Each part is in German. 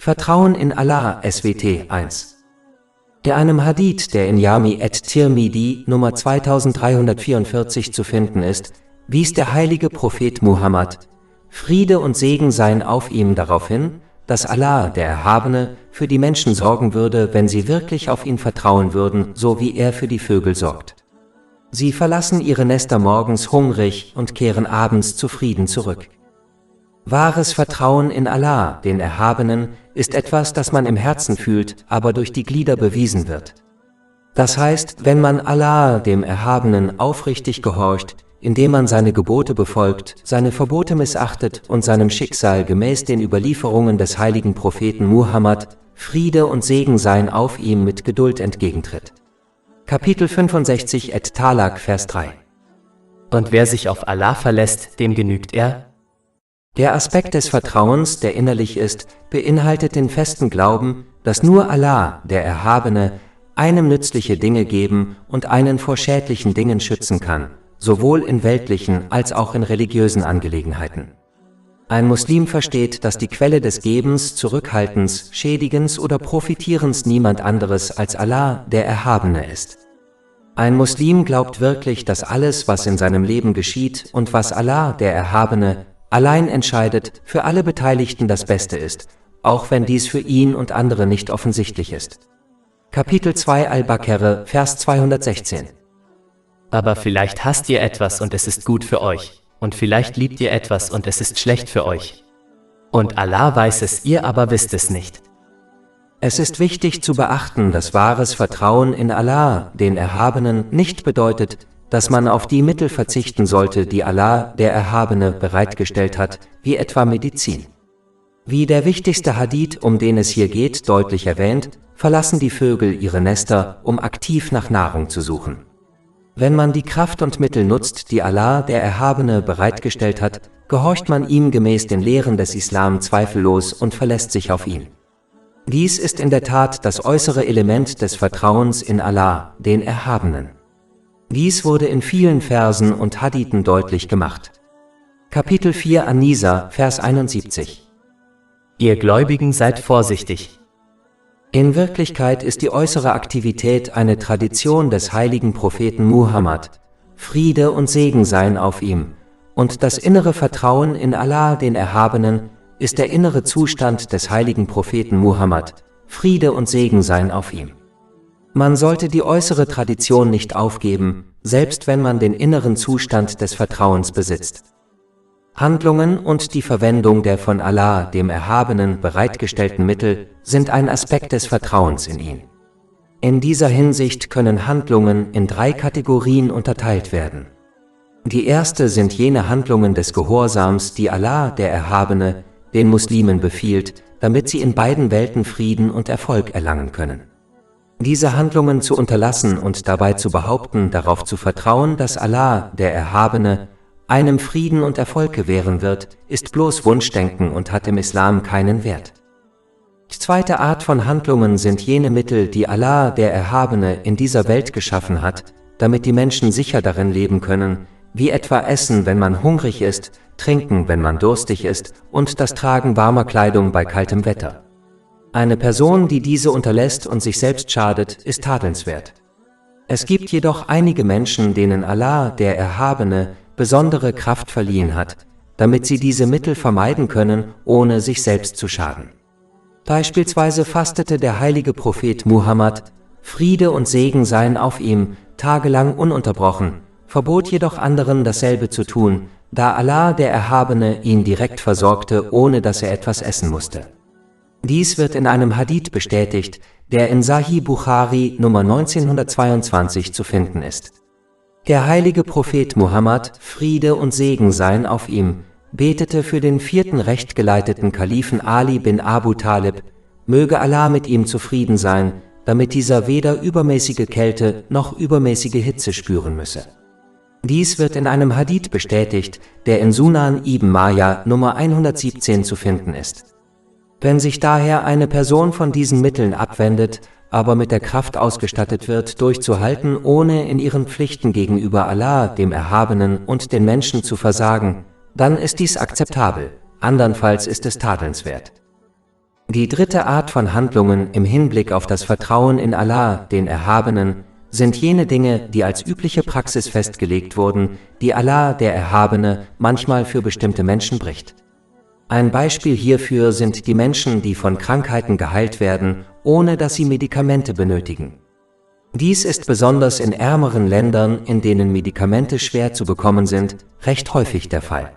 Vertrauen in Allah SWT 1. In einem Hadith, der in Jami at-Tirmidhi Nummer 2344 zu finden ist, wies der heilige Prophet Muhammad, Friede und Segen seien auf ihm, darauf hin, dass Allah, der Erhabene, für die Menschen sorgen würde, wenn sie wirklich auf ihn vertrauen würden, so wie er für die Vögel sorgt. Sie verlassen ihre Nester morgens hungrig und kehren abends zufrieden zurück. Wahres Vertrauen in Allah, den Erhabenen, ist etwas, das man im Herzen fühlt, aber durch die Glieder bewiesen wird. Das heißt, wenn man Allah, dem Erhabenen, aufrichtig gehorcht, indem man seine Gebote befolgt, seine Verbote missachtet und seinem Schicksal gemäß den Überlieferungen des heiligen Propheten Muhammad, Friede und Segen seien auf ihm, mit Geduld entgegentritt. Kapitel 65 at-Talaq, Vers 3. Und wer sich auf Allah verlässt, dem genügt er? Der Aspekt des Vertrauens, der innerlich ist, beinhaltet den festen Glauben, dass nur Allah, der Erhabene, einem nützliche Dinge geben und einen vor schädlichen Dingen schützen kann, sowohl in weltlichen als auch in religiösen Angelegenheiten. Ein Muslim versteht, dass die Quelle des Gebens, Zurückhaltens, Schädigens oder Profitierens niemand anderes als Allah, der Erhabene, ist. Ein Muslim glaubt wirklich, dass alles, was in seinem Leben geschieht und was Allah, der Erhabene, allein entscheidet, für alle Beteiligten das Beste ist, auch wenn dies für ihn und andere nicht offensichtlich ist. Kapitel 2 Al-Baqarah, Vers 216. Aber vielleicht hasst ihr etwas und es ist gut für euch, und vielleicht liebt ihr etwas und es ist schlecht für euch. Und Allah weiß es, ihr aber wisst es nicht. Es ist wichtig zu beachten, dass wahres Vertrauen in Allah, den Erhabenen, nicht bedeutet, dass man auf die Mittel verzichten sollte, die Allah, der Erhabene, bereitgestellt hat, wie etwa Medizin. Wie der wichtigste Hadith, um den es hier geht, deutlich erwähnt, verlassen die Vögel ihre Nester, um aktiv nach Nahrung zu suchen. Wenn man die Kraft und Mittel nutzt, die Allah, der Erhabene, bereitgestellt hat, gehorcht man ihm gemäß den Lehren des Islam zweifellos und verlässt sich auf ihn. Dies ist in der Tat das äußere Element des Vertrauens in Allah, den Erhabenen. Dies wurde in vielen Versen und Hadithen deutlich gemacht. Kapitel 4 An-Nisa, Vers 71. Ihr Gläubigen seid vorsichtig. In Wirklichkeit ist die äußere Aktivität eine Tradition des heiligen Propheten Muhammad, Friede und Segen seien auf ihm, und das innere Vertrauen in Allah, den Erhabenen, ist der innere Zustand des heiligen Propheten Muhammad, Friede und Segen seien auf ihm. Man sollte die äußere Tradition nicht aufgeben, selbst wenn man den inneren Zustand des Vertrauens besitzt. Handlungen und die Verwendung der von Allah, dem Erhabenen, bereitgestellten Mittel sind ein Aspekt des Vertrauens in ihn. In dieser Hinsicht können Handlungen in 3 Kategorien unterteilt werden. Die erste sind jene Handlungen des Gehorsams, die Allah, der Erhabene, den Muslimen befiehlt, damit sie in beiden Welten Frieden und Erfolg erlangen können. Diese Handlungen zu unterlassen und dabei zu behaupten, darauf zu vertrauen, dass Allah, der Erhabene, einem Frieden und Erfolg gewähren wird, ist bloß Wunschdenken und hat im Islam keinen Wert. Die zweite Art von Handlungen sind jene Mittel, die Allah, der Erhabene, in dieser Welt geschaffen hat, damit die Menschen sicher darin leben können, wie etwa Essen, wenn man hungrig ist, Trinken, wenn man durstig ist, und das Tragen warmer Kleidung bei kaltem Wetter. Eine Person, die diese unterlässt und sich selbst schadet, ist tadelnswert. Es gibt jedoch einige Menschen, denen Allah, der Erhabene, besondere Kraft verliehen hat, damit sie diese Mittel vermeiden können, ohne sich selbst zu schaden. Beispielsweise fastete der heilige Prophet Muhammad, Friede und Segen seien auf ihm, tagelang ununterbrochen, verbot jedoch anderen dasselbe zu tun, da Allah, der Erhabene, ihn direkt versorgte, ohne dass er etwas essen musste. Dies wird in einem Hadith bestätigt, der in Sahih Bukhari Nummer 1922 zu finden ist. Der heilige Prophet Muhammad, Friede und Segen seien auf ihm, betete für den 4. rechtgeleiteten Kalifen Ali bin Abu Talib, möge Allah mit ihm zufrieden sein, damit dieser weder übermäßige Kälte noch übermäßige Hitze spüren müsse. Dies wird in einem Hadith bestätigt, der in Sunan ibn Majah Nummer 117 zu finden ist. Wenn sich daher eine Person von diesen Mitteln abwendet, aber mit der Kraft ausgestattet wird, durchzuhalten, ohne in ihren Pflichten gegenüber Allah, dem Erhabenen, und den Menschen zu versagen, dann ist dies akzeptabel, andernfalls ist es tadelnswert. Die dritte Art von Handlungen im Hinblick auf das Vertrauen in Allah, den Erhabenen, sind jene Dinge, die als übliche Praxis festgelegt wurden, die Allah, der Erhabene, manchmal für bestimmte Menschen bricht. Ein Beispiel hierfür sind die Menschen, die von Krankheiten geheilt werden, ohne dass sie Medikamente benötigen. Dies ist besonders in ärmeren Ländern, in denen Medikamente schwer zu bekommen sind, recht häufig der Fall.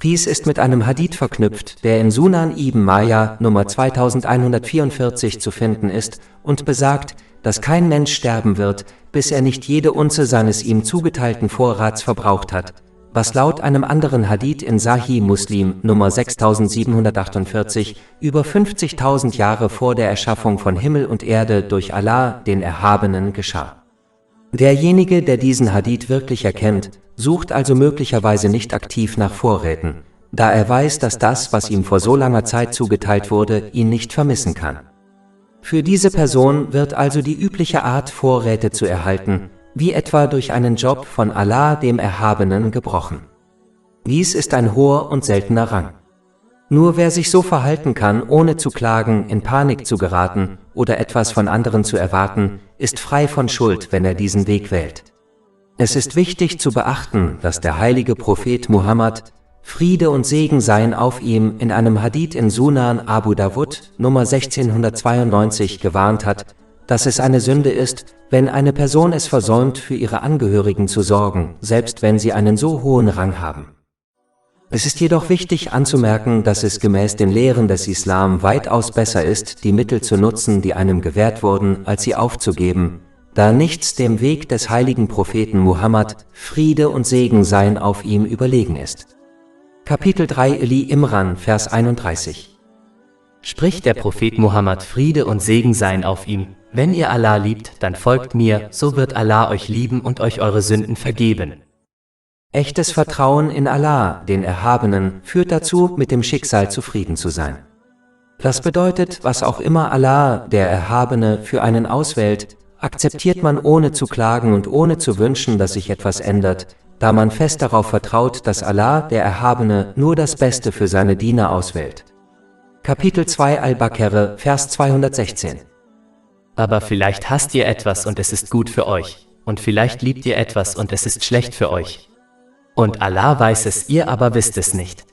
Dies ist mit einem Hadith verknüpft, der in Sunan ibn Majah Nummer 2144 zu finden ist und besagt, dass kein Mensch sterben wird, bis er nicht jede Unze seines ihm zugeteilten Vorrats verbraucht hat, was laut einem anderen Hadith in Sahih Muslim Nummer 6748 über 50.000 Jahre vor der Erschaffung von Himmel und Erde durch Allah, den Erhabenen, geschah. Derjenige, der diesen Hadith wirklich erkennt, sucht also möglicherweise nicht aktiv nach Vorräten, da er weiß, dass das, was ihm vor so langer Zeit zugeteilt wurde, ihn nicht vermissen kann. Für diese Person wird also die übliche Art, Vorräte zu erhalten, wie etwa durch einen Job von Allah, dem Erhabenen, gebrochen. Dies ist ein hoher und seltener Rang. Nur wer sich so verhalten kann, ohne zu klagen, in Panik zu geraten oder etwas von anderen zu erwarten, ist frei von Schuld, wenn er diesen Weg wählt. Es ist wichtig zu beachten, dass der heilige Prophet Muhammad, Friede und Segen seien auf ihm, in einem Hadith in Sunan Abu Dawud, Nummer 1692, gewarnt hat, dass es eine Sünde ist, wenn eine Person es versäumt, für ihre Angehörigen zu sorgen, selbst wenn sie einen so hohen Rang haben. Es ist jedoch wichtig anzumerken, dass es gemäß den Lehren des Islam weitaus besser ist, die Mittel zu nutzen, die einem gewährt wurden, als sie aufzugeben, da nichts dem Weg des heiligen Propheten Muhammad, Friede und Segen seien auf ihm, überlegen ist. Kapitel 3 Ali Imran, Vers 31. Spricht der Prophet Muhammad, Friede und Segen seien auf ihm: Wenn ihr Allah liebt, dann folgt mir, so wird Allah euch lieben und euch eure Sünden vergeben. Echtes Vertrauen in Allah, den Erhabenen, führt dazu, mit dem Schicksal zufrieden zu sein. Das bedeutet, was auch immer Allah, der Erhabene, für einen auswählt, akzeptiert man ohne zu klagen und ohne zu wünschen, dass sich etwas ändert, da man fest darauf vertraut, dass Allah, der Erhabene, nur das Beste für seine Diener auswählt. Kapitel 2 Al-Baqarah, Vers 216. Aber vielleicht hasst ihr etwas und es ist gut für euch, und vielleicht liebt ihr etwas und es ist schlecht für euch. Und Allah weiß es, ihr aber wisst es nicht.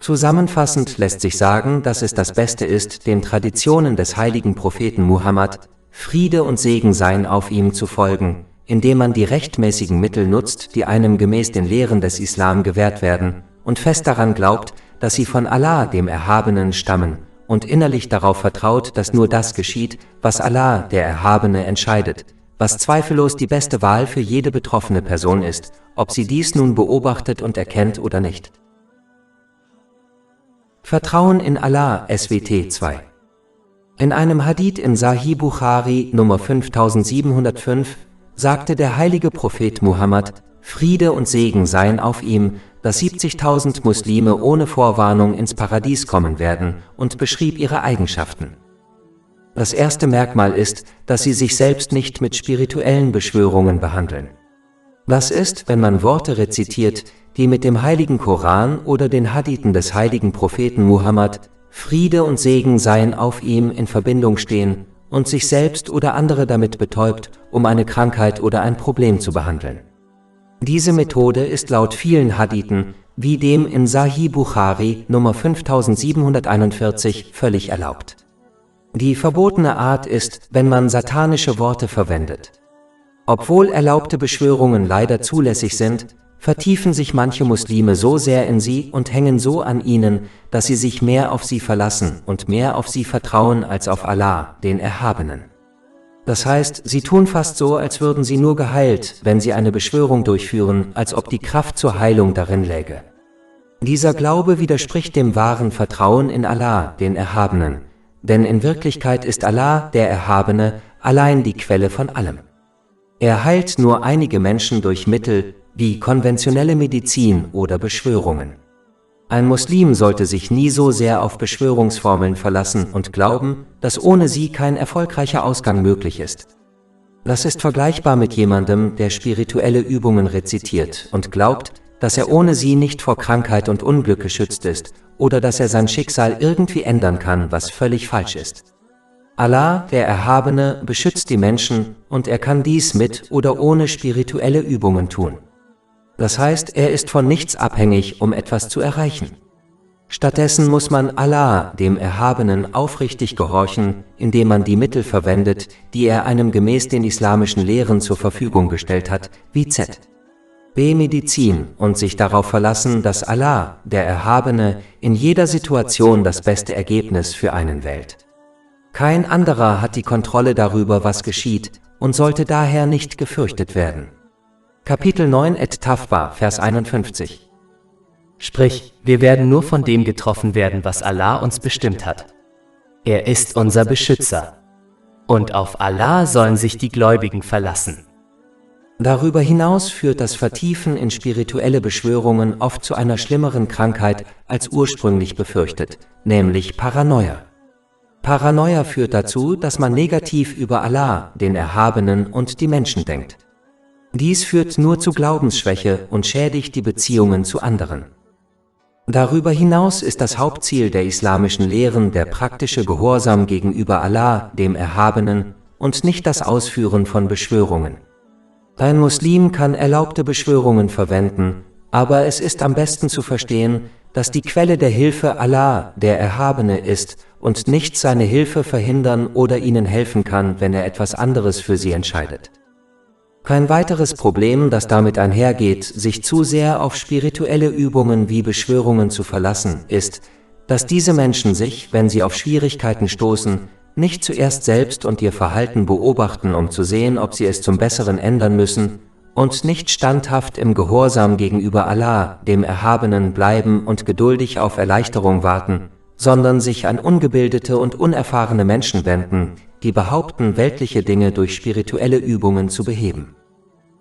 Zusammenfassend lässt sich sagen, dass es das Beste ist, den Traditionen des heiligen Propheten Muhammad, Friede und Segen seien auf ihm, zu folgen, indem man die rechtmäßigen Mittel nutzt, die einem gemäß den Lehren des Islam gewährt werden, und fest daran glaubt, dass sie von Allah, dem Erhabenen, stammen, und innerlich darauf vertraut, dass nur das geschieht, was Allah, der Erhabene, entscheidet, was zweifellos die beste Wahl für jede betroffene Person ist, ob sie dies nun beobachtet und erkennt oder nicht. Vertrauen in Allah, SWT 2. In einem Hadith in Sahih Bukhari Nummer 5705 sagte der heilige Prophet Muhammad, Friede und Segen seien auf ihm, dass 70.000 Muslime ohne Vorwarnung ins Paradies kommen werden, und beschrieb ihre Eigenschaften. Das erste Merkmal ist, dass sie sich selbst nicht mit spirituellen Beschwörungen behandeln. Was ist, wenn man Worte rezitiert, die mit dem heiligen Koran oder den Hadithen des heiligen Propheten Muhammad, Friede und Segen seien auf ihm, in Verbindung stehen und sich selbst oder andere damit betäubt, um eine Krankheit oder ein Problem zu behandeln? Diese Methode ist laut vielen Hadithen, wie dem in Sahih Bukhari Nummer 5741, völlig erlaubt. Die verbotene Art ist, wenn man satanische Worte verwendet. Obwohl erlaubte Beschwörungen leider zulässig sind, vertiefen sich manche Muslime so sehr in sie und hängen so an ihnen, dass sie sich mehr auf sie verlassen und mehr auf sie vertrauen als auf Allah, den Erhabenen. Das heißt, sie tun fast so, als würden sie nur geheilt, wenn sie eine Beschwörung durchführen, als ob die Kraft zur Heilung darin läge. Dieser Glaube widerspricht dem wahren Vertrauen in Allah, den Erhabenen, denn in Wirklichkeit ist Allah, der Erhabene, allein die Quelle von allem. Er heilt nur einige Menschen durch Mittel wie konventionelle Medizin oder Beschwörungen. Ein Muslim sollte sich nie so sehr auf Beschwörungsformeln verlassen und glauben, dass ohne sie kein erfolgreicher Ausgang möglich ist. Das ist vergleichbar mit jemandem, der spirituelle Übungen rezitiert und glaubt, dass er ohne sie nicht vor Krankheit und Unglück geschützt ist, oder dass er sein Schicksal irgendwie ändern kann, was völlig falsch ist. Allah, der Erhabene, beschützt die Menschen, und er kann dies mit oder ohne spirituelle Übungen tun. Das heißt, er ist von nichts abhängig, um etwas zu erreichen. Stattdessen muss man Allah, dem Erhabenen, aufrichtig gehorchen, indem man die Mittel verwendet, die er einem gemäß den islamischen Lehren zur Verfügung gestellt hat, wie B. Medizin, und sich darauf verlassen, dass Allah, der Erhabene, in jeder Situation das beste Ergebnis für einen wählt. Kein anderer hat die Kontrolle darüber, was geschieht, und sollte daher nicht gefürchtet werden. Kapitel 9 Et-Tawba, Vers 51. Sprich, wir werden nur von dem getroffen werden, was Allah uns bestimmt hat. Er ist unser Beschützer. Und auf Allah sollen sich die Gläubigen verlassen. Darüber hinaus führt das Vertiefen in spirituelle Beschwörungen oft zu einer schlimmeren Krankheit als ursprünglich befürchtet, nämlich Paranoia. Paranoia führt dazu, dass man negativ über Allah, den Erhabenen und die Menschen denkt. Dies führt nur zu Glaubensschwäche und schädigt die Beziehungen zu anderen. Darüber hinaus ist das Hauptziel der islamischen Lehren der praktische Gehorsam gegenüber Allah, dem Erhabenen, und nicht das Ausführen von Beschwörungen. Ein Muslim kann erlaubte Beschwörungen verwenden, aber es ist am besten zu verstehen, dass die Quelle der Hilfe Allah, der Erhabene, ist und nichts seine Hilfe verhindern oder ihnen helfen kann, wenn er etwas anderes für sie entscheidet. Kein weiteres Problem, das damit einhergeht, sich zu sehr auf spirituelle Übungen wie Beschwörungen zu verlassen, ist, dass diese Menschen sich, wenn sie auf Schwierigkeiten stoßen, nicht zuerst selbst und ihr Verhalten beobachten, um zu sehen, ob sie es zum Besseren ändern müssen, und nicht standhaft im Gehorsam gegenüber Allah, dem Erhabenen, bleiben und geduldig auf Erleichterung warten, sondern sich an ungebildete und unerfahrene Menschen wenden, die behaupten, weltliche Dinge durch spirituelle Übungen zu beheben.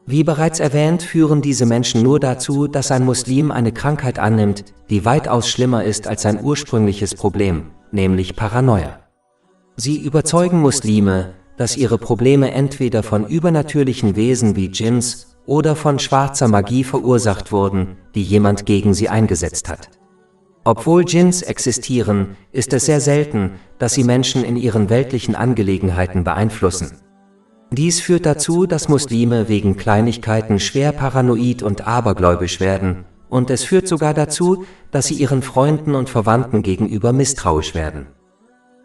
Wie bereits erwähnt, führen diese Menschen nur dazu, dass ein Muslim eine Krankheit annimmt, die weitaus schlimmer ist als sein ursprüngliches Problem, nämlich Paranoia. Sie überzeugen Muslime, dass ihre Probleme entweder von übernatürlichen Wesen wie Dschinns oder von schwarzer Magie verursacht wurden, die jemand gegen sie eingesetzt hat. Obwohl Dschinns existieren, ist es sehr selten, dass sie Menschen in ihren weltlichen Angelegenheiten beeinflussen. Dies führt dazu, dass Muslime wegen Kleinigkeiten schwer paranoid und abergläubisch werden, und es führt sogar dazu, dass sie ihren Freunden und Verwandten gegenüber misstrauisch werden.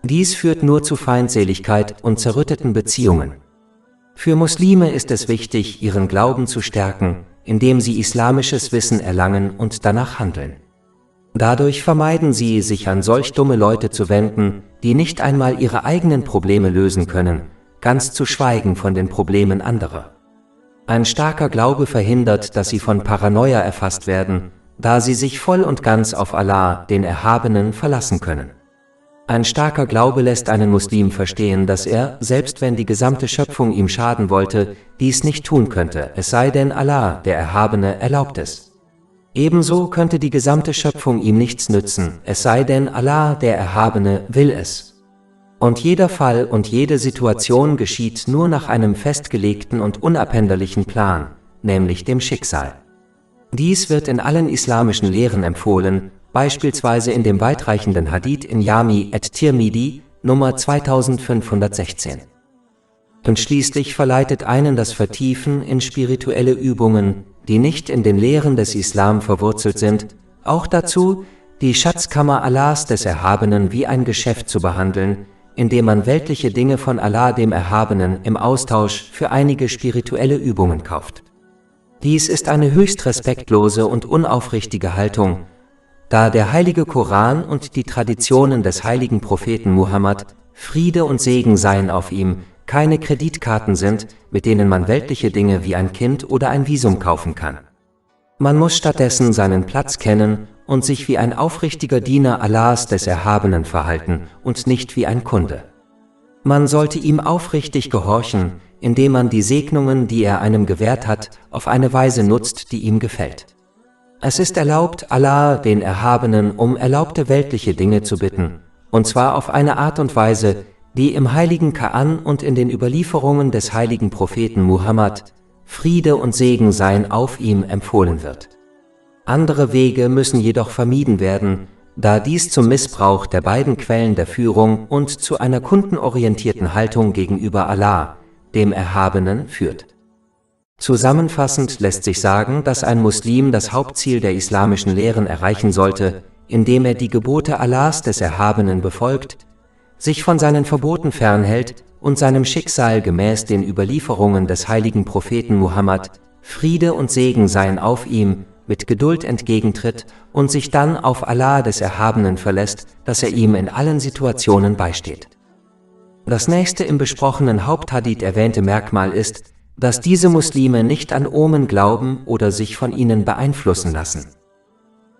Dies führt nur zu Feindseligkeit und zerrütteten Beziehungen. Für Muslime ist es wichtig, ihren Glauben zu stärken, indem sie islamisches Wissen erlangen und danach handeln. Dadurch vermeiden sie, sich an solch dumme Leute zu wenden, die nicht einmal ihre eigenen Probleme lösen können, ganz zu schweigen von den Problemen anderer. Ein starker Glaube verhindert, dass sie von Paranoia erfasst werden, da sie sich voll und ganz auf Allah, den Erhabenen, verlassen können. Ein starker Glaube lässt einen Muslim verstehen, dass er, selbst wenn die gesamte Schöpfung ihm schaden wollte, dies nicht tun könnte, es sei denn Allah, der Erhabene, erlaubt es. Ebenso könnte die gesamte Schöpfung ihm nichts nützen, es sei denn Allah, der Erhabene, will es. Und jeder Fall und jede Situation geschieht nur nach einem festgelegten und unabänderlichen Plan, nämlich dem Schicksal. Dies wird in allen islamischen Lehren empfohlen, beispielsweise in dem weitreichenden Hadith in Jami at-Tirmidhi, Nummer 2516. Und schließlich verleitet einen das Vertiefen in spirituelle Übungen, die nicht in den Lehren des Islam verwurzelt sind, auch dazu, die Schatzkammer Allahs des Erhabenen wie ein Geschäft zu behandeln, indem man weltliche Dinge von Allah dem Erhabenen im Austausch für einige spirituelle Übungen kauft. Dies ist eine höchst respektlose und unaufrichtige Haltung, da der heilige Koran und die Traditionen des heiligen Propheten Muhammad, Friede und Segen seien auf ihm, keine Kreditkarten sind, mit denen man weltliche Dinge wie ein Kind oder ein Visum kaufen kann. Man muss stattdessen seinen Platz kennen und sich wie ein aufrichtiger Diener Allahs des Erhabenen verhalten und nicht wie ein Kunde. Man sollte ihm aufrichtig gehorchen, indem man die Segnungen, die er einem gewährt hat, auf eine Weise nutzt, die ihm gefällt. Es ist erlaubt, Allah, den Erhabenen, um erlaubte weltliche Dinge zu bitten, und zwar auf eine Art und Weise, die im heiligen Koran und in den Überlieferungen des heiligen Propheten Muhammad, Friede und Segen seien auf ihm, empfohlen wird. Andere Wege müssen jedoch vermieden werden, da dies zum Missbrauch der beiden Quellen der Führung und zu einer kundenorientierten Haltung gegenüber Allah, dem Erhabenen, führt. Zusammenfassend lässt sich sagen, dass ein Muslim das Hauptziel der islamischen Lehren erreichen sollte, indem er die Gebote Allahs des Erhabenen befolgt, sich von seinen Verboten fernhält und seinem Schicksal gemäß den Überlieferungen des heiligen Propheten Muhammad, Friede und Segen seien auf ihm, mit Geduld entgegentritt und sich dann auf Allah des Erhabenen verlässt, dass er ihm in allen Situationen beisteht. Das nächste im besprochenen Haupthadith erwähnte Merkmal ist, dass diese Muslime nicht an Omen glauben oder sich von ihnen beeinflussen lassen.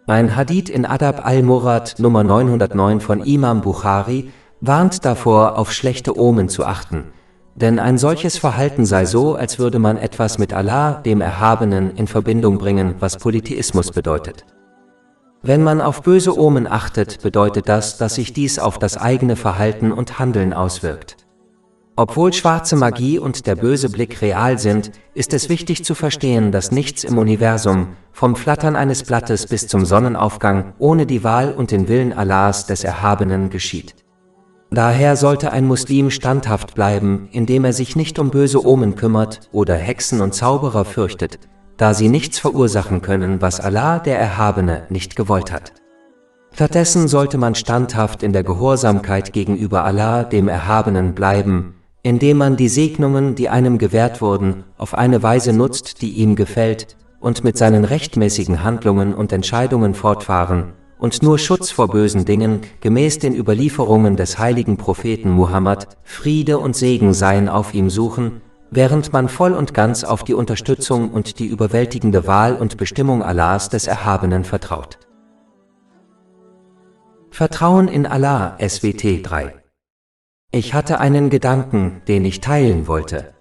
Ein Hadith in Adab al-Murad Nummer 909 von Imam Bukhari warnt davor, auf schlechte Omen zu achten, denn ein solches Verhalten sei so, als würde man etwas mit Allah, dem Erhabenen, in Verbindung bringen, was Polytheismus bedeutet. Wenn man auf böse Omen achtet, bedeutet das, dass sich dies auf das eigene Verhalten und Handeln auswirkt. Obwohl schwarze Magie und der böse Blick real sind, ist es wichtig zu verstehen, dass nichts im Universum, vom Flattern eines Blattes bis zum Sonnenaufgang, ohne die Wahl und den Willen Allahs des Erhabenen geschieht. Daher sollte ein Muslim standhaft bleiben, indem er sich nicht um böse Omen kümmert oder Hexen und Zauberer fürchtet, da sie nichts verursachen können, was Allah, der Erhabene, nicht gewollt hat. Stattdessen sollte man standhaft in der Gehorsamkeit gegenüber Allah, dem Erhabenen, bleiben, indem man die Segnungen, die einem gewährt wurden, auf eine Weise nutzt, die ihm gefällt, und mit seinen rechtmäßigen Handlungen und Entscheidungen fortfahren und nur Schutz vor bösen Dingen, gemäß den Überlieferungen des heiligen Propheten Muhammad, Friede und Segen seien auf ihm suchen, während man voll und ganz auf die Unterstützung und die überwältigende Wahl und Bestimmung Allahs des Erhabenen vertraut. Vertrauen in Allah, SWT 3. Ich hatte einen Gedanken, den ich teilen wollte.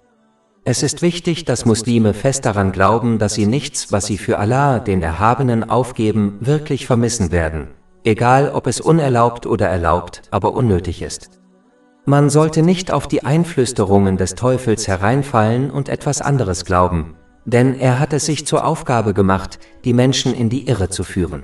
Es ist wichtig, dass Muslime fest daran glauben, dass sie nichts, was sie für Allah, den Erhabenen, aufgeben, wirklich vermissen werden, egal ob es unerlaubt oder erlaubt, aber unnötig ist. Man sollte nicht auf die Einflüsterungen des Teufels hereinfallen und etwas anderes glauben, denn er hat es sich zur Aufgabe gemacht, die Menschen in die Irre zu führen.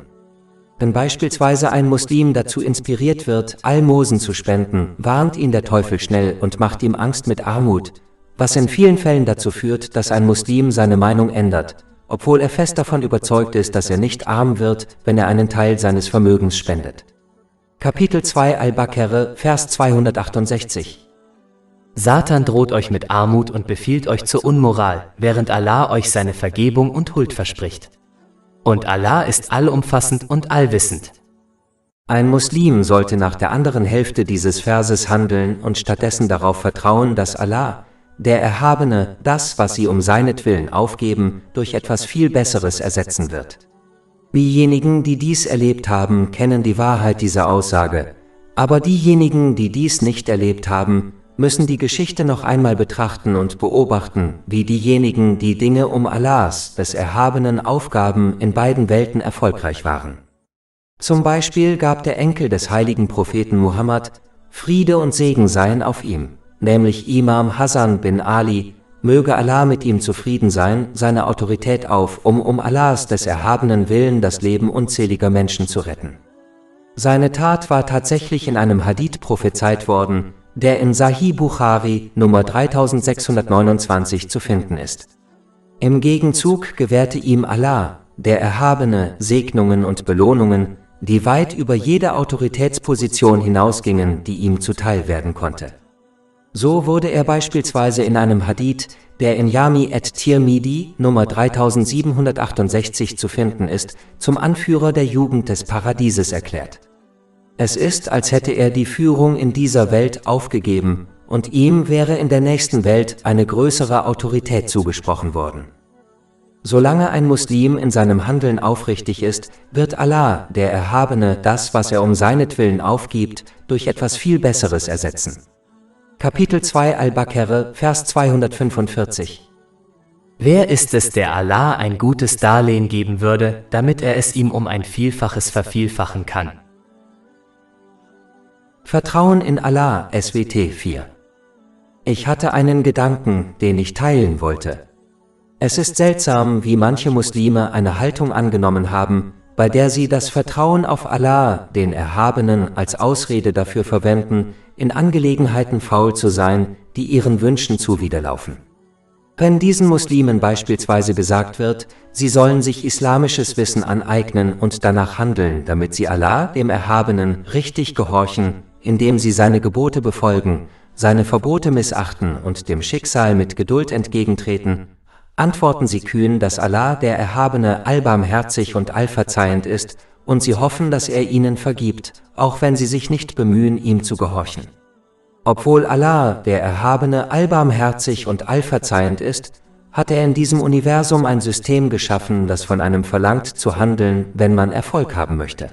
Wenn beispielsweise ein Muslim dazu inspiriert wird, Almosen zu spenden, warnt ihn der Teufel schnell und macht ihm Angst mit Armut, was in vielen Fällen dazu führt, dass ein Muslim seine Meinung ändert, obwohl er fest davon überzeugt ist, dass er nicht arm wird, wenn er einen Teil seines Vermögens spendet. Kapitel 2 Al-Baqarah, Vers 268. Satan droht euch mit Armut und befiehlt euch zur Unmoral, während Allah euch seine Vergebung und Huld verspricht. Und Allah ist allumfassend und allwissend. Ein Muslim sollte nach der anderen Hälfte dieses Verses handeln und stattdessen darauf vertrauen, dass Allah, der Erhabene, das, was sie um seinetwillen aufgeben, durch etwas viel Besseres ersetzen wird. Diejenigen, die dies erlebt haben, kennen die Wahrheit dieser Aussage, aber diejenigen, die dies nicht erlebt haben, müssen die Geschichte noch einmal betrachten und beobachten, wie diejenigen, die Dinge um Allahs, des Erhabenen, aufgaben, in beiden Welten erfolgreich waren. Zum Beispiel gab der Enkel des heiligen Propheten Muhammad, Friede und Segen seien auf ihm, nämlich Imam Hasan bin Ali, möge Allah mit ihm zufrieden sein, seine Autorität auf, um Allahs des Erhabenen Willen das Leben unzähliger Menschen zu retten. Seine Tat war tatsächlich in einem Hadith prophezeit worden, der in Sahih Bukhari Nummer 3629 zu finden ist. Im Gegenzug gewährte ihm Allah, der Erhabene, Segnungen und Belohnungen, die weit über jede Autoritätsposition hinausgingen, die ihm zuteil werden konnte. So wurde er beispielsweise in einem Hadith, der in Jami at-Tirmidhi Nummer 3768 zu finden ist, zum Anführer der Jugend des Paradieses erklärt. Es ist, als hätte er die Führung in dieser Welt aufgegeben, und ihm wäre in der nächsten Welt eine größere Autorität zugesprochen worden. Solange ein Muslim in seinem Handeln aufrichtig ist, wird Allah, der Erhabene, das, was er um seinetwillen aufgibt, durch etwas viel Besseres ersetzen. Kapitel 2 Al-Baqarah, Vers 245. Wer ist es, der Allah ein gutes Darlehen geben würde, damit er es ihm um ein Vielfaches vervielfachen kann? Vertrauen in Allah, SWT 4. Ich hatte einen Gedanken, den ich teilen wollte. Es ist seltsam, wie manche Muslime eine Haltung angenommen haben, bei der sie das Vertrauen auf Allah, den Erhabenen, als Ausrede dafür verwenden, in Angelegenheiten faul zu sein, die ihren Wünschen zuwiderlaufen. Wenn diesen Muslimen beispielsweise gesagt wird, sie sollen sich islamisches Wissen aneignen und danach handeln, damit sie Allah, dem Erhabenen, richtig gehorchen, indem sie seine Gebote befolgen, seine Verbote missachten und dem Schicksal mit Geduld entgegentreten, antworten sie kühn, dass Allah, der Erhabene, allbarmherzig und allverzeihend ist, und sie hoffen, dass er ihnen vergibt, auch wenn sie sich nicht bemühen, ihm zu gehorchen. Obwohl Allah, der Erhabene, allbarmherzig und allverzeihend ist, hat er in diesem Universum ein System geschaffen, das von einem verlangt zu handeln, wenn man Erfolg haben möchte.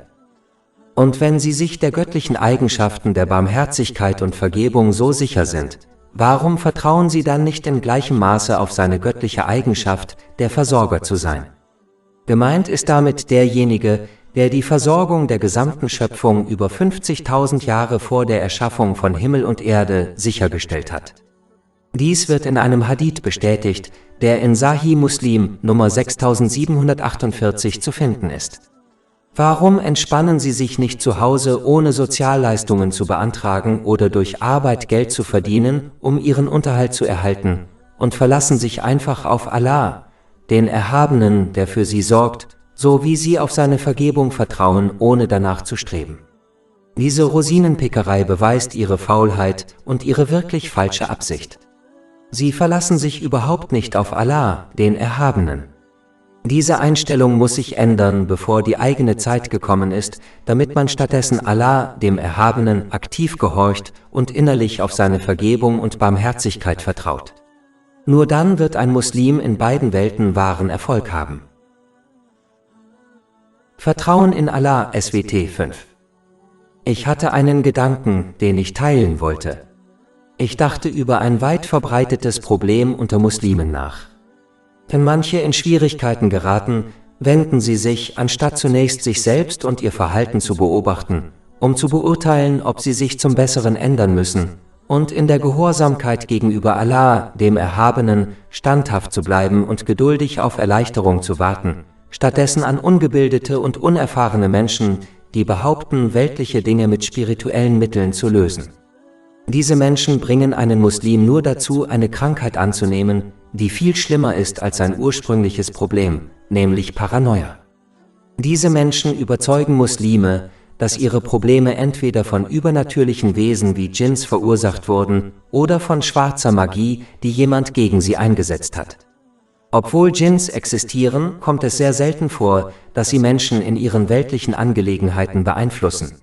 Und wenn sie sich der göttlichen Eigenschaften der Barmherzigkeit und Vergebung so sicher sind, warum vertrauen sie dann nicht in gleichem Maße auf seine göttliche Eigenschaft, der Versorger zu sein? Gemeint ist damit derjenige, der die Versorgung der gesamten Schöpfung über 50.000 Jahre vor der Erschaffung von Himmel und Erde sichergestellt hat. Dies wird in einem Hadith bestätigt, der in Sahih Muslim Nummer 6748 zu finden ist. Warum entspannen Sie sich nicht zu Hause, ohne Sozialleistungen zu beantragen oder durch Arbeit Geld zu verdienen, um Ihren Unterhalt zu erhalten, und verlassen sich einfach auf Allah, den Erhabenen, der für Sie sorgt, so wie Sie auf seine Vergebung vertrauen, ohne danach zu streben? Diese Rosinenpickerei beweist Ihre Faulheit und Ihre wirklich falsche Absicht. Sie verlassen sich überhaupt nicht auf Allah, den Erhabenen. Diese Einstellung muss sich ändern, bevor die eigene Zeit gekommen ist, damit man stattdessen Allah, dem Erhabenen, aktiv gehorcht und innerlich auf seine Vergebung und Barmherzigkeit vertraut. Nur dann wird ein Muslim in beiden Welten wahren Erfolg haben. Vertrauen in Allah, SWT 5. Ich hatte einen Gedanken, den ich teilen wollte. Ich dachte über ein weit verbreitetes Problem unter Muslimen nach. Wenn manche in Schwierigkeiten geraten, wenden sie sich, anstatt zunächst sich selbst und ihr Verhalten zu beobachten, um zu beurteilen, ob sie sich zum Besseren ändern müssen, und in der Gehorsamkeit gegenüber Allah, dem Erhabenen, standhaft zu bleiben und geduldig auf Erleichterung zu warten, stattdessen an ungebildete und unerfahrene Menschen, die behaupten, weltliche Dinge mit spirituellen Mitteln zu lösen. Diese Menschen bringen einen Muslim nur dazu, eine Krankheit anzunehmen, die viel schlimmer ist als sein ursprüngliches Problem, nämlich Paranoia. Diese Menschen überzeugen Muslime, dass ihre Probleme entweder von übernatürlichen Wesen wie Dschinns verursacht wurden oder von schwarzer Magie, die jemand gegen sie eingesetzt hat. Obwohl Dschinns existieren, kommt es sehr selten vor, dass sie Menschen in ihren weltlichen Angelegenheiten beeinflussen.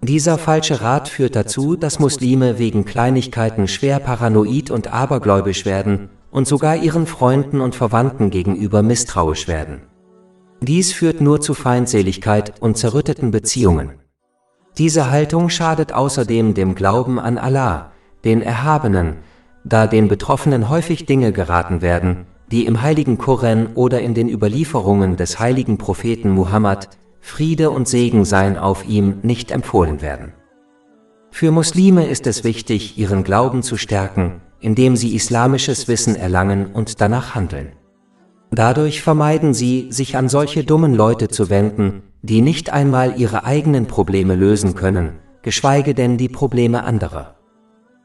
Dieser falsche Rat führt dazu, dass Muslime wegen Kleinigkeiten schwer paranoid und abergläubisch werden und sogar ihren Freunden und Verwandten gegenüber misstrauisch werden. Dies führt nur zu Feindseligkeit und zerrütteten Beziehungen. Diese Haltung schadet außerdem dem Glauben an Allah, den Erhabenen, da den Betroffenen häufig Dinge geraten werden, die im heiligen Koran oder in den Überlieferungen des heiligen Propheten Muhammad, Friede und Segen seien auf ihm, nicht empfohlen werden. Für Muslime ist es wichtig, ihren Glauben zu stärken, indem sie islamisches Wissen erlangen und danach handeln. Dadurch vermeiden sie, sich an solche dummen Leute zu wenden, die nicht einmal ihre eigenen Probleme lösen können, geschweige denn die Probleme anderer.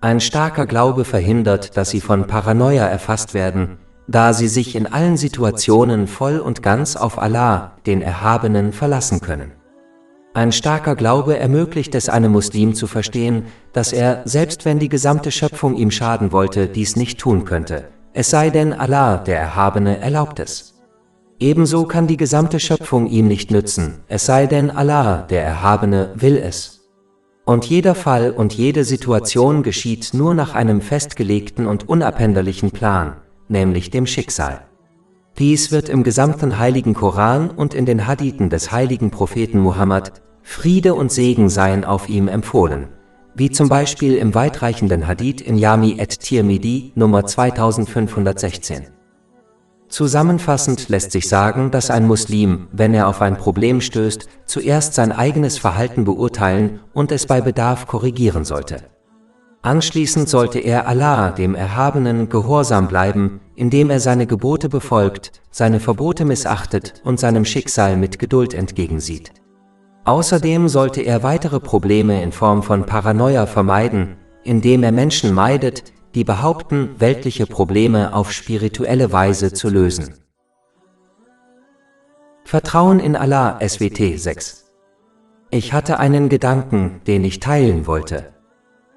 Ein starker Glaube verhindert, dass sie von Paranoia erfasst werden, da sie sich in allen Situationen voll und ganz auf Allah, den Erhabenen, verlassen können. Ein starker Glaube ermöglicht es einem Muslim zu verstehen, dass er, selbst wenn die gesamte Schöpfung ihm schaden wollte, dies nicht tun könnte, es sei denn Allah, der Erhabene, erlaubt es. Ebenso kann die gesamte Schöpfung ihm nicht nützen, es sei denn Allah, der Erhabene, will es. Und jeder Fall und jede Situation geschieht nur nach einem festgelegten und unabänderlichen Plan, nämlich dem Schicksal. Dies wird im gesamten heiligen Koran und in den Hadithen des heiligen Propheten Muhammad, Friede und Segen seien auf ihm, empfohlen, wie zum Beispiel im weitreichenden Hadith in Jami at-Tirmidhi Nummer 2516. Zusammenfassend lässt sich sagen, dass ein Muslim, wenn er auf ein Problem stößt, zuerst sein eigenes Verhalten beurteilen und es bei Bedarf korrigieren sollte. Anschließend sollte er Allah, dem Erhabenen, gehorsam bleiben, indem er seine Gebote befolgt, seine Verbote missachtet und seinem Schicksal mit Geduld entgegensieht. Außerdem sollte er weitere Probleme in Form von Paranoia vermeiden, indem er Menschen meidet, die behaupten, weltliche Probleme auf spirituelle Weise zu lösen. Vertrauen in Allah, SWT 6. Ich hatte einen Gedanken, den ich teilen wollte.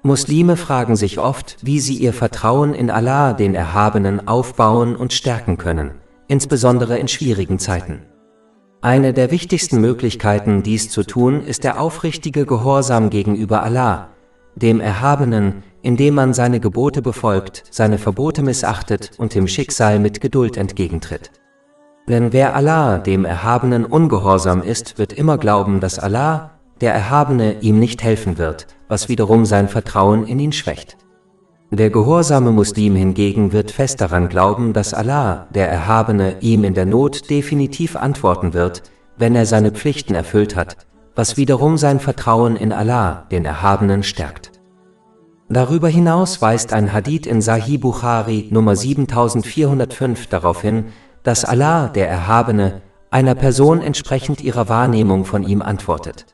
Muslime fragen sich oft, wie sie ihr Vertrauen in Allah, den Erhabenen, aufbauen und stärken können, insbesondere in schwierigen Zeiten. Eine der wichtigsten Möglichkeiten, dies zu tun, ist der aufrichtige Gehorsam gegenüber Allah, dem Erhabenen, indem man seine Gebote befolgt, seine Verbote missachtet und dem Schicksal mit Geduld entgegentritt. Denn wer Allah, dem Erhabenen, ungehorsam ist, wird immer glauben, dass Allah, der Erhabene, ihm nicht helfen wird, was wiederum sein Vertrauen in ihn schwächt. Der gehorsame Muslim hingegen wird fest daran glauben, dass Allah, der Erhabene, ihm in der Not definitiv antworten wird, wenn er seine Pflichten erfüllt hat, was wiederum sein Vertrauen in Allah, den Erhabenen, stärkt. Darüber hinaus weist ein Hadith in Sahih Bukhari Nummer 7405 darauf hin, dass Allah, der Erhabene, einer Person entsprechend ihrer Wahrnehmung von ihm antwortet.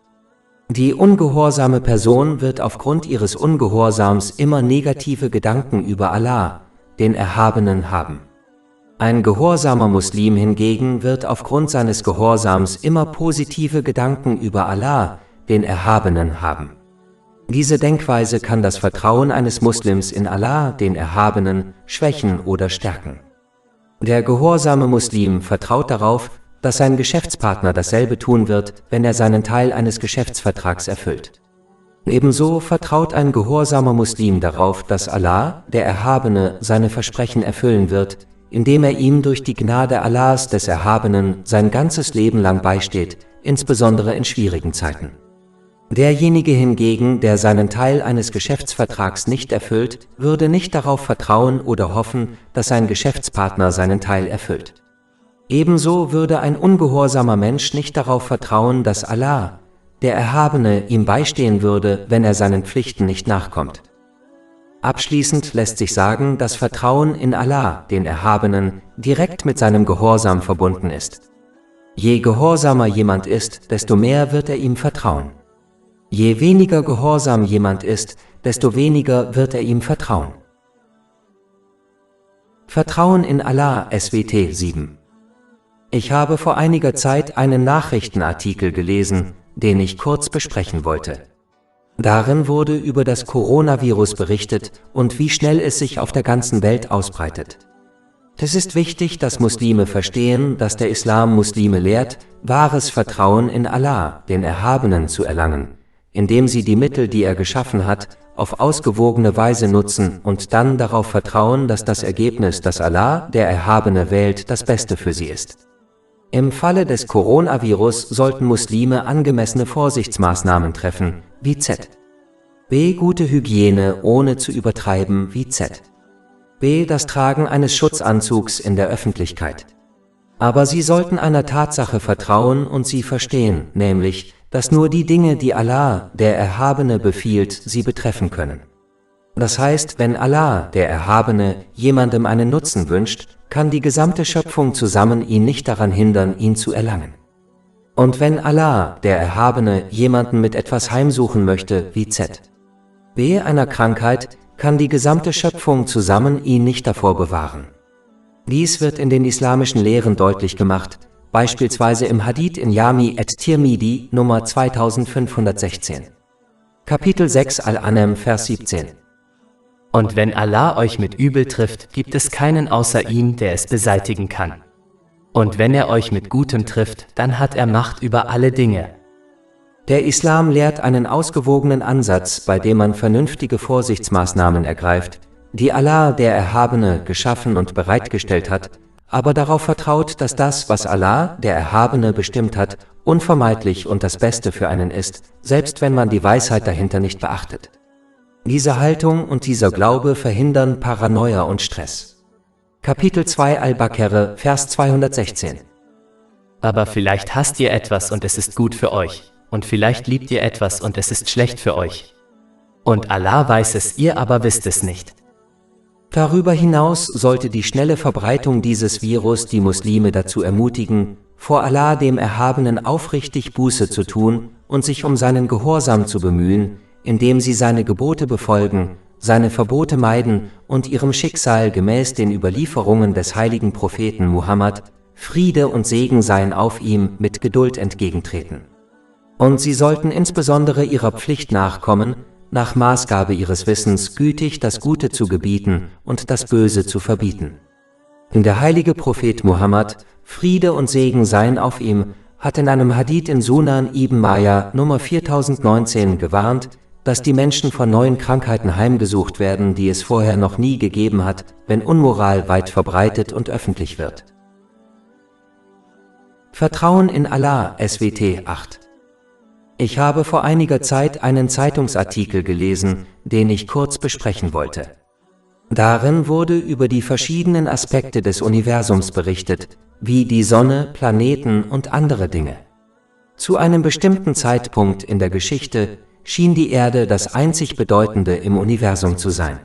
Die ungehorsame Person wird aufgrund ihres Ungehorsams immer negative Gedanken über Allah, den Erhabenen, haben. Ein gehorsamer Muslim hingegen wird aufgrund seines Gehorsams immer positive Gedanken über Allah, den Erhabenen, haben. Diese Denkweise kann das Vertrauen eines Muslims in Allah, den Erhabenen, schwächen oder stärken. Der gehorsame Muslim vertraut darauf, dass sein Geschäftspartner dasselbe tun wird, wenn er seinen Teil eines Geschäftsvertrags erfüllt. Ebenso vertraut ein gehorsamer Muslim darauf, dass Allah, der Erhabene, seine Versprechen erfüllen wird, indem er ihm durch die Gnade Allahs, des Erhabenen, sein ganzes Leben lang beisteht, insbesondere in schwierigen Zeiten. Derjenige hingegen, der seinen Teil eines Geschäftsvertrags nicht erfüllt, würde nicht darauf vertrauen oder hoffen, dass sein Geschäftspartner seinen Teil erfüllt. Ebenso würde ein ungehorsamer Mensch nicht darauf vertrauen, dass Allah, der Erhabene, ihm beistehen würde, wenn er seinen Pflichten nicht nachkommt. Abschließend lässt sich sagen, dass Vertrauen in Allah, den Erhabenen, direkt mit seinem Gehorsam verbunden ist. Je gehorsamer jemand ist, desto mehr wird er ihm vertrauen. Je weniger gehorsam jemand ist, desto weniger wird er ihm vertrauen. Vertrauen in Allah, SWT 7. Ich habe vor einiger Zeit einen Nachrichtenartikel gelesen, den ich kurz besprechen wollte. Darin wurde über das Coronavirus berichtet und wie schnell es sich auf der ganzen Welt ausbreitet. Es ist wichtig, dass Muslime verstehen, dass der Islam Muslime lehrt, wahres Vertrauen in Allah, den Erhabenen, zu erlangen, indem sie die Mittel, die er geschaffen hat, auf ausgewogene Weise nutzen und dann darauf vertrauen, dass das Ergebnis, das Allah, der Erhabene, wählt, das Beste für sie ist. Im Falle des Coronavirus sollten Muslime angemessene Vorsichtsmaßnahmen treffen, wie z. b. Gute Hygiene ohne zu übertreiben, wie z. b. Das Tragen eines Schutzanzugs in der Öffentlichkeit. Aber sie sollten einer Tatsache vertrauen und sie verstehen, nämlich, dass nur die Dinge, die Allah, der Erhabene, befiehlt, sie betreffen können. Das heißt, wenn Allah, der Erhabene, jemandem einen Nutzen wünscht, kann die gesamte Schöpfung zusammen ihn nicht daran hindern, ihn zu erlangen. Und wenn Allah, der Erhabene, jemanden mit etwas heimsuchen möchte, wie z. b. einer Krankheit, kann die gesamte Schöpfung zusammen ihn nicht davor bewahren. Dies wird in den islamischen Lehren deutlich gemacht, beispielsweise im Hadith in Jami at-Tirmidhi Nummer 2516. Kapitel 6 Al-An'am, Vers 17. Und wenn Allah euch mit Übel trifft, gibt es keinen außer ihm, der es beseitigen kann. Und wenn er euch mit Gutem trifft, dann hat er Macht über alle Dinge. Der Islam lehrt einen ausgewogenen Ansatz, bei dem man vernünftige Vorsichtsmaßnahmen ergreift, die Allah, der Erhabene, geschaffen und bereitgestellt hat, aber darauf vertraut, dass das, was Allah, der Erhabene, bestimmt hat, unvermeidlich und das Beste für einen ist, selbst wenn man die Weisheit dahinter nicht beachtet. Diese Haltung und dieser Glaube verhindern Paranoia und Stress. Kapitel 2 Al-Baqarah, Vers 216. Aber vielleicht hasst ihr etwas und es ist gut für euch, und vielleicht liebt ihr etwas und es ist schlecht für euch. Und Allah weiß es, ihr aber wisst es nicht. Darüber hinaus sollte die schnelle Verbreitung dieses Virus die Muslime dazu ermutigen, vor Allah dem Erhabenen aufrichtig Buße zu tun und sich um seinen Gehorsam zu bemühen, indem sie seine Gebote befolgen, seine Verbote meiden und ihrem Schicksal gemäß den Überlieferungen des heiligen Propheten Muhammad, Friede und Segen seien auf ihm, mit Geduld entgegentreten. Und sie sollten insbesondere ihrer Pflicht nachkommen, nach Maßgabe ihres Wissens gütig das Gute zu gebieten und das Böse zu verbieten. Der heilige Prophet Muhammad, Friede und Segen seien auf ihm, hat in einem Hadith in Sunan ibn Majah Nummer 4019 gewarnt, dass die Menschen von neuen Krankheiten heimgesucht werden, die es vorher noch nie gegeben hat, wenn Unmoral weit verbreitet und öffentlich wird. Vertrauen in Allah, SWT 8. Ich habe vor einiger Zeit einen Zeitungsartikel gelesen, den ich kurz besprechen wollte. Darin wurde über die verschiedenen Aspekte des Universums berichtet, wie die Sonne, Planeten und andere Dinge. Zu einem bestimmten Zeitpunkt in der Geschichte schien die Erde das einzig Bedeutende im Universum zu sein.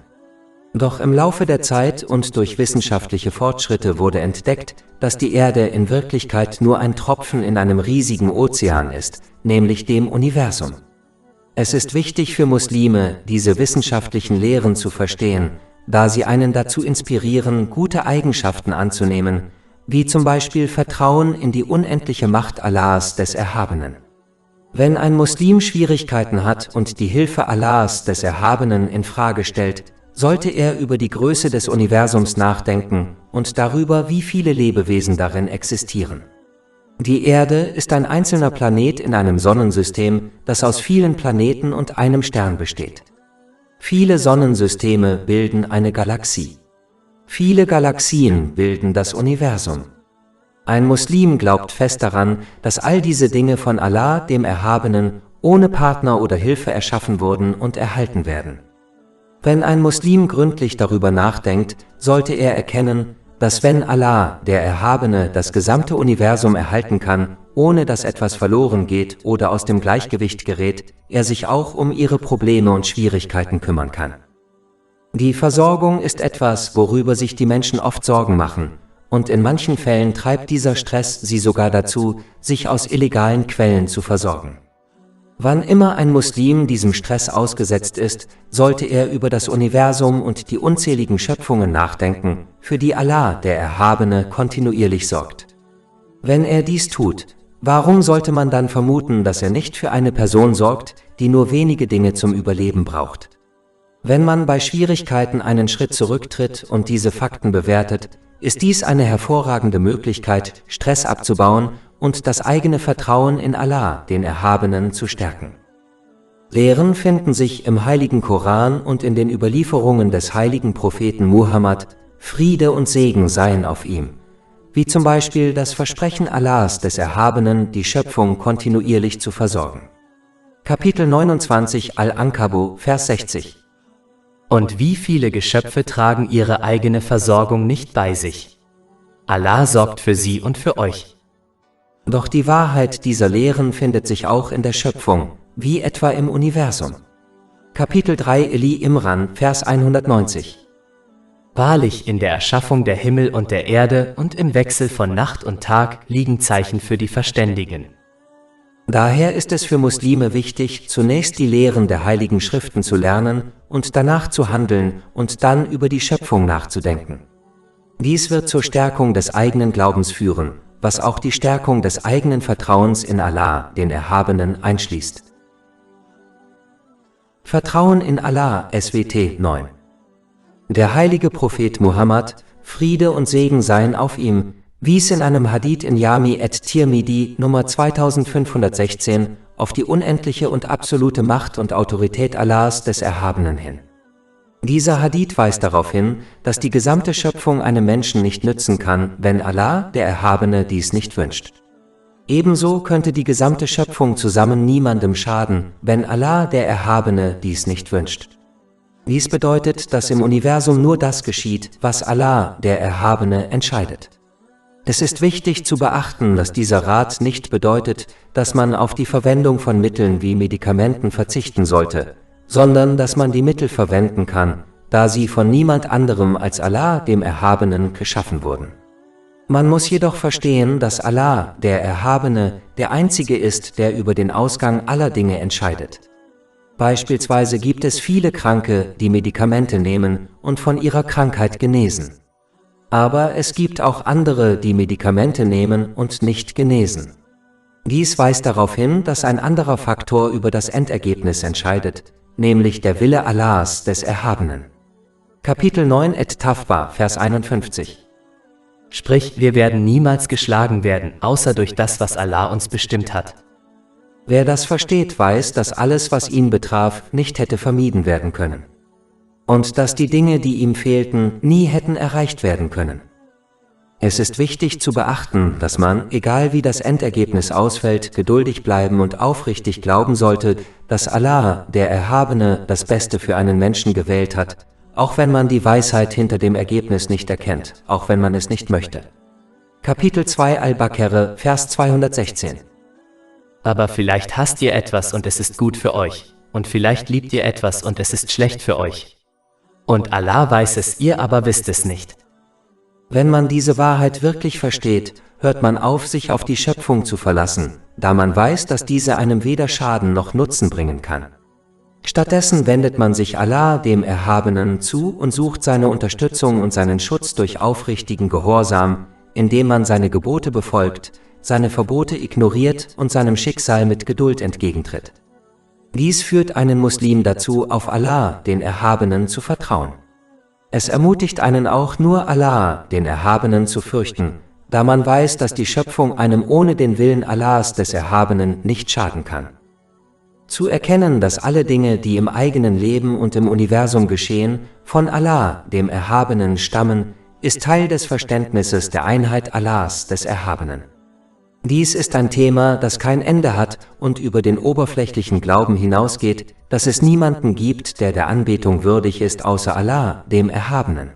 Doch im Laufe der Zeit und durch wissenschaftliche Fortschritte wurde entdeckt, dass die Erde in Wirklichkeit nur ein Tropfen in einem riesigen Ozean ist, nämlich dem Universum. Es ist wichtig für Muslime, diese wissenschaftlichen Lehren zu verstehen, da sie einen dazu inspirieren, gute Eigenschaften anzunehmen, wie zum Beispiel Vertrauen in die unendliche Macht Allahs des Erhabenen. Wenn ein Muslim Schwierigkeiten hat und die Hilfe Allahs des Erhabenen in Frage stellt, sollte er über die Größe des Universums nachdenken und darüber, wie viele Lebewesen darin existieren. Die Erde ist ein einzelner Planet in einem Sonnensystem, das aus vielen Planeten und einem Stern besteht. Viele Sonnensysteme bilden eine Galaxie. Viele Galaxien bilden das Universum. Ein Muslim glaubt fest daran, dass all diese Dinge von Allah, dem Erhabenen, ohne Partner oder Hilfe erschaffen wurden und erhalten werden. Wenn ein Muslim gründlich darüber nachdenkt, sollte er erkennen, dass wenn Allah, der Erhabene, das gesamte Universum erhalten kann, ohne dass etwas verloren geht oder aus dem Gleichgewicht gerät, er sich auch um ihre Probleme und Schwierigkeiten kümmern kann. Die Versorgung ist etwas, worüber sich die Menschen oft Sorgen machen, und in manchen Fällen treibt dieser Stress sie sogar dazu, sich aus illegalen Quellen zu versorgen. Wann immer ein Muslim diesem Stress ausgesetzt ist, sollte er über das Universum und die unzähligen Schöpfungen nachdenken, für die Allah, der Erhabene, kontinuierlich sorgt. Wenn er dies tut, warum sollte man dann vermuten, dass er nicht für eine Person sorgt, die nur wenige Dinge zum Überleben braucht? Wenn man bei Schwierigkeiten einen Schritt zurücktritt und diese Fakten bewertet, ist dies eine hervorragende Möglichkeit, Stress abzubauen und das eigene Vertrauen in Allah, den Erhabenen, zu stärken. Lehren finden sich im heiligen Koran und in den Überlieferungen des heiligen Propheten Muhammad, Friede und Segen seien auf ihm, wie zum Beispiel das Versprechen Allahs des Erhabenen, die Schöpfung kontinuierlich zu versorgen. Kapitel 29 Al-Ankabut, Vers 60. Und wie viele Geschöpfe tragen ihre eigene Versorgung nicht bei sich? Allah sorgt für sie und für euch. Doch die Wahrheit dieser Lehren findet sich auch in der Schöpfung, wie etwa im Universum. Kapitel 3 Eli Imran, Vers 190. Wahrlich, in der Erschaffung der Himmel und der Erde und im Wechsel von Nacht und Tag liegen Zeichen für die Verständigen. Daher ist es für Muslime wichtig, zunächst die Lehren der Heiligen Schriften zu lernen und danach zu handeln und dann über die Schöpfung nachzudenken. Dies wird zur Stärkung des eigenen Glaubens führen, was auch die Stärkung des eigenen Vertrauens in Allah, den Erhabenen, einschließt. Vertrauen in Allah, SWT 9. Der heilige Prophet Muhammad, Friede und Segen seien auf ihm, wies in einem Hadith in Jami at-Tirmidhi Nummer 2516 auf die unendliche und absolute Macht und Autorität Allahs des Erhabenen hin. Dieser Hadith weist darauf hin, dass die gesamte Schöpfung einem Menschen nicht nützen kann, wenn Allah, der Erhabene, dies nicht wünscht. Ebenso könnte die gesamte Schöpfung zusammen niemandem schaden, wenn Allah, der Erhabene, dies nicht wünscht. Dies bedeutet, dass im Universum nur das geschieht, was Allah, der Erhabene, entscheidet. Es ist wichtig zu beachten, dass dieser Rat nicht bedeutet, dass man auf die Verwendung von Mitteln wie Medikamenten verzichten sollte, sondern dass man die Mittel verwenden kann, da sie von niemand anderem als Allah, dem Erhabenen, geschaffen wurden. Man muss jedoch verstehen, dass Allah, der Erhabene, der Einzige ist, der über den Ausgang aller Dinge entscheidet. Beispielsweise gibt es viele Kranke, die Medikamente nehmen und von ihrer Krankheit genesen. Aber es gibt auch andere, die Medikamente nehmen und nicht genesen. Dies weist darauf hin, dass ein anderer Faktor über das Endergebnis entscheidet, nämlich der Wille Allahs, des Erhabenen. Kapitel 9 Et-Tawba, Vers 51. Sprich, wir werden niemals geschlagen werden, außer durch das, was Allah uns bestimmt hat. Wer das versteht, weiß, dass alles, was ihn betraf, nicht hätte vermieden werden können. Und dass die Dinge, die ihm fehlten, nie hätten erreicht werden können. Es ist wichtig zu beachten, dass man, egal wie das Endergebnis ausfällt, geduldig bleiben und aufrichtig glauben sollte, dass Allah, der Erhabene, das Beste für einen Menschen gewählt hat, auch wenn man die Weisheit hinter dem Ergebnis nicht erkennt, auch wenn man es nicht möchte. Kapitel 2 Al-Baqarah, Vers 216. Aber vielleicht hasst ihr etwas und es ist gut für euch, und vielleicht liebt ihr etwas und es ist schlecht für euch. Und Allah weiß es, ihr aber wisst es nicht. Wenn man diese Wahrheit wirklich versteht, hört man auf, sich auf die Schöpfung zu verlassen, da man weiß, dass diese einem weder Schaden noch Nutzen bringen kann. Stattdessen wendet man sich Allah, dem Erhabenen, zu und sucht seine Unterstützung und seinen Schutz durch aufrichtigen Gehorsam, indem man seine Gebote befolgt, seine Verbote ignoriert und seinem Schicksal mit Geduld entgegentritt. Dies führt einen Muslim dazu, auf Allah, den Erhabenen, zu vertrauen. Es ermutigt einen auch, nur Allah, den Erhabenen, zu fürchten, da man weiß, dass die Schöpfung einem ohne den Willen Allahs, des Erhabenen, nicht schaden kann. Zu erkennen, dass alle Dinge, die im eigenen Leben und im Universum geschehen, von Allah, dem Erhabenen, stammen, ist Teil des Verständnisses der Einheit Allahs, des Erhabenen. Dies ist ein Thema, das kein Ende hat und über den oberflächlichen Glauben hinausgeht, dass es niemanden gibt, der der Anbetung würdig ist, außer Allah, dem Erhabenen.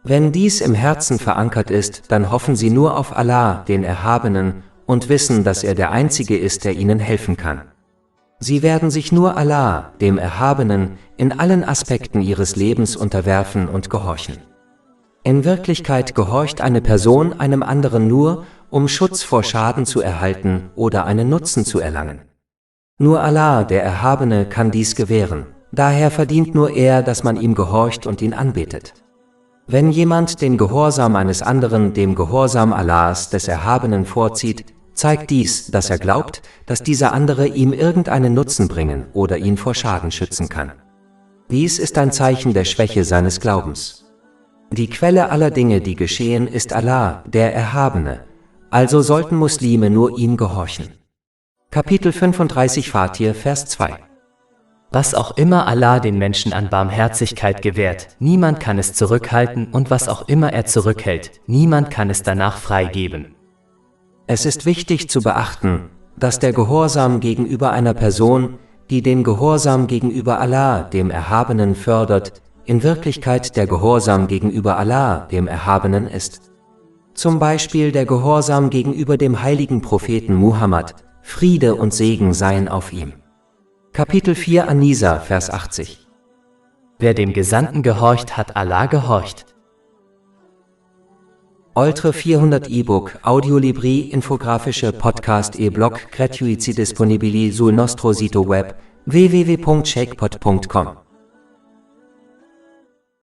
Wenn dies im Herzen verankert ist, dann hoffen sie nur auf Allah, den Erhabenen, und wissen, dass er der Einzige ist, der ihnen helfen kann. Sie werden sich nur Allah, dem Erhabenen, in allen Aspekten ihres Lebens unterwerfen und gehorchen. In Wirklichkeit gehorcht eine Person einem anderen nur, um Schutz vor Schaden zu erhalten oder einen Nutzen zu erlangen. Nur Allah, der Erhabene, kann dies gewähren, daher verdient nur er, dass man ihm gehorcht und ihn anbetet. Wenn jemand den Gehorsam eines anderen dem Gehorsam Allahs, des Erhabenen, vorzieht, zeigt dies, dass er glaubt, dass dieser andere ihm irgendeinen Nutzen bringen oder ihn vor Schaden schützen kann. Dies ist ein Zeichen der Schwäche seines Glaubens. Die Quelle aller Dinge, die geschehen, ist Allah, der Erhabene, also sollten Muslime nur ihm gehorchen. Kapitel 35 Fatir, Vers 2. Was auch immer Allah den Menschen an Barmherzigkeit gewährt, niemand kann es zurückhalten, und was auch immer er zurückhält, niemand kann es danach freigeben. Es ist wichtig zu beachten, dass der Gehorsam gegenüber einer Person, die den Gehorsam gegenüber Allah, dem Erhabenen, fördert, in Wirklichkeit der Gehorsam gegenüber Allah, dem Erhabenen, ist. Zum Beispiel der Gehorsam gegenüber dem heiligen Propheten Muhammad, Friede und Segen seien auf ihm. Kapitel 4 An-Nisa, Vers 80. Wer dem Gesandten gehorcht, hat Allah gehorcht. Oltre 400 E-Book, Audiolibri, infografische Podcast e-Blog gratuiti disponibili sul nostro sito web www.shakepot.com